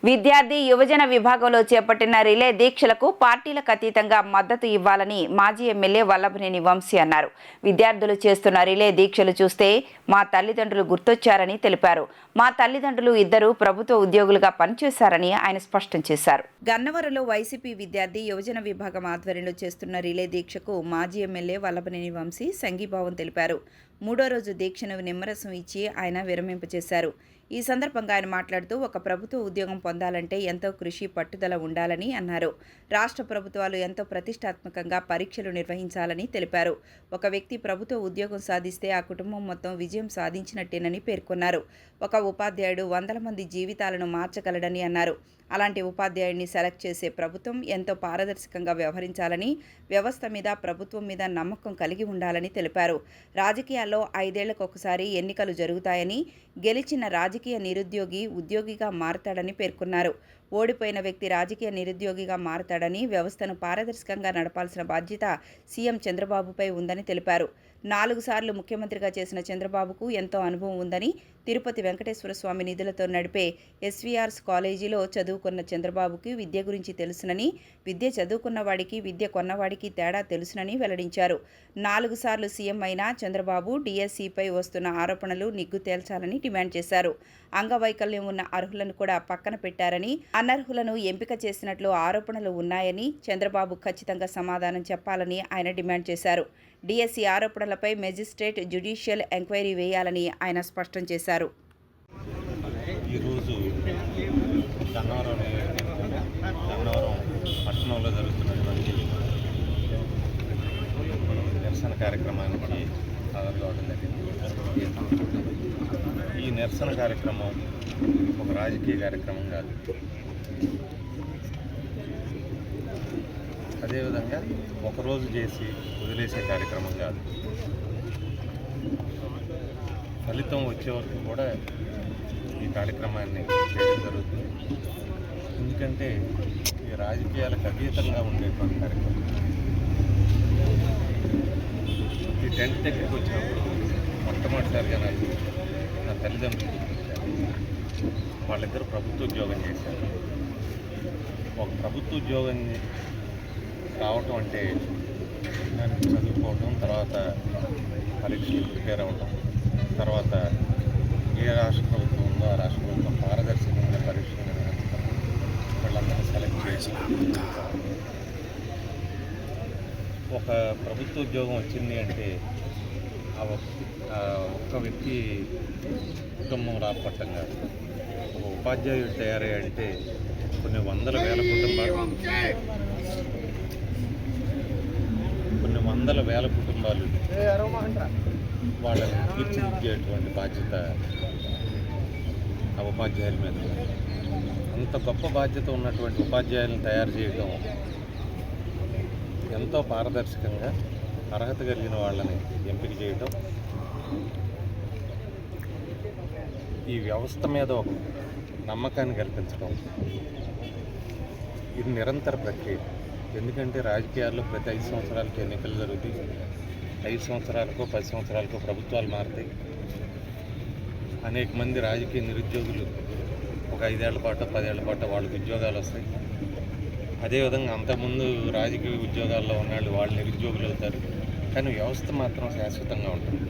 విద్యార్థి యువజన విభాగంలో చేపట్టిన రిలే దీక్షలకు పార్టీలకు అతీతంగా మద్దతు ఇవ్వాలని మాజీ ఎమ్మెల్యే వల్లభనేని వంశీ అన్నారు. విద్యార్థులు చేస్తున్న రిలే దీక్షలు చూస్తే మా తల్లిదండ్రులు గుర్తొచ్చారని తెలిపారు. మా తల్లిదండ్రులు ఇద్దరు ప్రభుత్వ ఉద్యోగులుగా పనిచేశారని ఆయన స్పష్టం చేశారు. గన్నవరంలో వైసీపీ విద్యార్థి యువజన విభాగం ఆధ్వర్యంలో చేస్తున్న రిలే దీక్షకు మాజీ ఎమ్మెల్యే వల్లభనేని వంశీ సంఘీభావం తెలిపారు. మూడో రోజు దీక్షను నిమ్మరసం ఇచ్చి ఆయన విరమింపచేశారు. ఈ సందర్భంగా ఆయన మాట్లాడుతూ ఒక ప్రభుత్వ ఉద్యోగం పొందాలంటే ఎంతో కృషి పట్టుదల ఉండాలని అన్నారు. రాష్ట్ర ప్రభుత్వాలు ఎంతో ప్రతిష్టాత్మకంగా పరీక్షలు నిర్వహించాలని తెలిపారు. ఒక వ్యక్తి ప్రభుత్వ ఉద్యోగం సాధిస్తే ఆ కుటుంబం మొత్తం విజయం సాధించినట్టేనని పేర్కొన్నారు. ఒక ఉపాధ్యాయుడు వందల మంది జీవితాలను మార్చగలడని అన్నారు. అలాంటి ఉపాధ్యాయుడిని సెలెక్ట్ చేసే ప్రభుత్వం ఎంతో పారదర్శకంగా వ్యవహరించాలని, వ్యవస్థ మీద ప్రభుత్వం మీద నమ్మకం కలిగి ఉండాలని తెలిపారు. రాజకీయాల్లో 5 ఏళ్లకు ఒకసారి ఎన్నికలు జరుగుతాయని, గెలిచిన రాజకీయ నిరుద్యోగి ఉద్యోగిగా మారతాడని పేర్కొన్నారు. ఓడిపోయిన వ్యక్తి రాజకీయ నిరుద్యోగిగా మారతాడని, వ్యవస్థను పారదర్శకంగా నడపాల్సిన బాధ్యత సీఎం చంద్రబాబుపై ఉందని తెలిపారు. 4 సార్లు ముఖ్యమంత్రిగా చేసిన చంద్రబాబుకు ఎంతో అనుభవం ఉందని, తిరుపతి వెంకటేశ్వర స్వామి నిధులతో నడిపే ఎస్వీఆర్స్ కాలేజీలో చదువుకున్న చంద్రబాబుకి విద్య గురించి తెలుసునని, విద్య చదువుకున్న వాడికి విద్య కొన్నవాడికి తేడా తెలుసునని వెల్లడించారు. 4 సార్లు సీఎం అయిన చంద్రబాబు డిఎస్సిపై వస్తున్న ఆరోపణలు నిగ్గు తేల్చాలని డిమాండ్ చేశారు. అంగవైకల్యం ఉన్న అర్హులను కూడా పక్కన పెట్టారని, అనర్హులను ఎంపిక చేసినట్లు ఆరోపణలు ఉన్నాయని చంద్రబాబు ఖచ్చితంగా సమాధానం చెప్పాలని ఆయన డిమాండ్ చేశారు. డిఎస్సి ఆరోపణలపై మెజిస్ట్రేట్ జ్యుడిషియల్ ఎంక్వైరీ వేయాలని ఆయన స్పష్టం చేశారు. ఈరోజు గన్నవరం పట్టణంలో జరుగుతున్నటువంటి నిరసన కార్యక్రమానికి హాజరు కావడం జరిగింది. ఈ నిరసన కార్యక్రమం ఒక రాజకీయ కార్యక్రమం కాదు. అదేవిధంగా ఒకరోజు చేసి వదిలేసే కార్యక్రమం కాదు. ఫలితం వచ్చే వరకు కూడా ఈ కార్యక్రమాన్ని చేయడం జరుగుతుంది. ఎందుకంటే ఈ రాజకీయాలకు అతీతంగా ఉండేటువంటి కార్యక్రమం. ఈ టెంట్ దగ్గరికి వచ్చినప్పుడు మొట్టమొదటిసారిగా నాకు నా తల్లిదండ్రులు గుర్తొచ్చారు. వాళ్ళిద్దరూ ప్రభుత్వ ఉద్యోగం చేశారు. ఒక ప్రభుత్వ ఉద్యోగం రావటం అంటే దానికి చదువుకోవటం, తర్వాత పరీక్షలు ప్రిపేర్ అవ్వటం, తర్వాత ఏ రాష్ట్ర ప్రభుత్వం ఉందో ఆ రాష్ట్ర ప్రభుత్వం పారదర్శకంగా పరీక్షలు నిర్వహించడం, వాళ్ళందరినీ సెలెక్ట్ చేసి ఒక ప్రభుత్వ ఉద్యోగం వచ్చింది అంటే ఆ ఒక్క వ్యక్తి కుటుంబం రాపట్టం కాదు. ఒక ఉపాధ్యాయుడు తయారయ్యాడంటే కొన్ని వందల వేల కుటుంబాలు వాళ్ళని తీర్చిదిద్దేటువంటి బాధ్యత ఆ ఉపాధ్యాయుల మీద. అంత గొప్ప బాధ్యత ఉన్నటువంటి ఉపాధ్యాయులను తయారు చేయడం, ఎంతో పారదర్శకంగా అర్హత కలిగిన వాళ్ళని ఎంపిక చేయడం, ఈ వ్యవస్థ మీద ఒక నమ్మకాన్ని కల్పించడం, ఇది నిరంతర ప్రక్రియ. ఎందుకంటే రాజకీయాల్లో ప్రతి 5 సంవత్సరాలకు ఎన్నికలు జరుగుతాయి. 5 సంవత్సరాలకో 10 సంవత్సరాలకో ప్రభుత్వాలు మారుతాయి. అనేక మంది రాజకీయ నిరుద్యోగులు ఒక 5 ఏళ్ల పాటు 10 ఏళ్ల పాటు వాళ్ళకి ఉద్యోగాలు వస్తాయి. అదేవిధంగా అంతకుముందు రాజకీయ ఉద్యోగాల్లో ఉన్న వాళ్ళు నిరుద్యోగులు అవుతారు. కానీ వ్యవస్థ మాత్రం శాశ్వతంగా ఉంటుంది.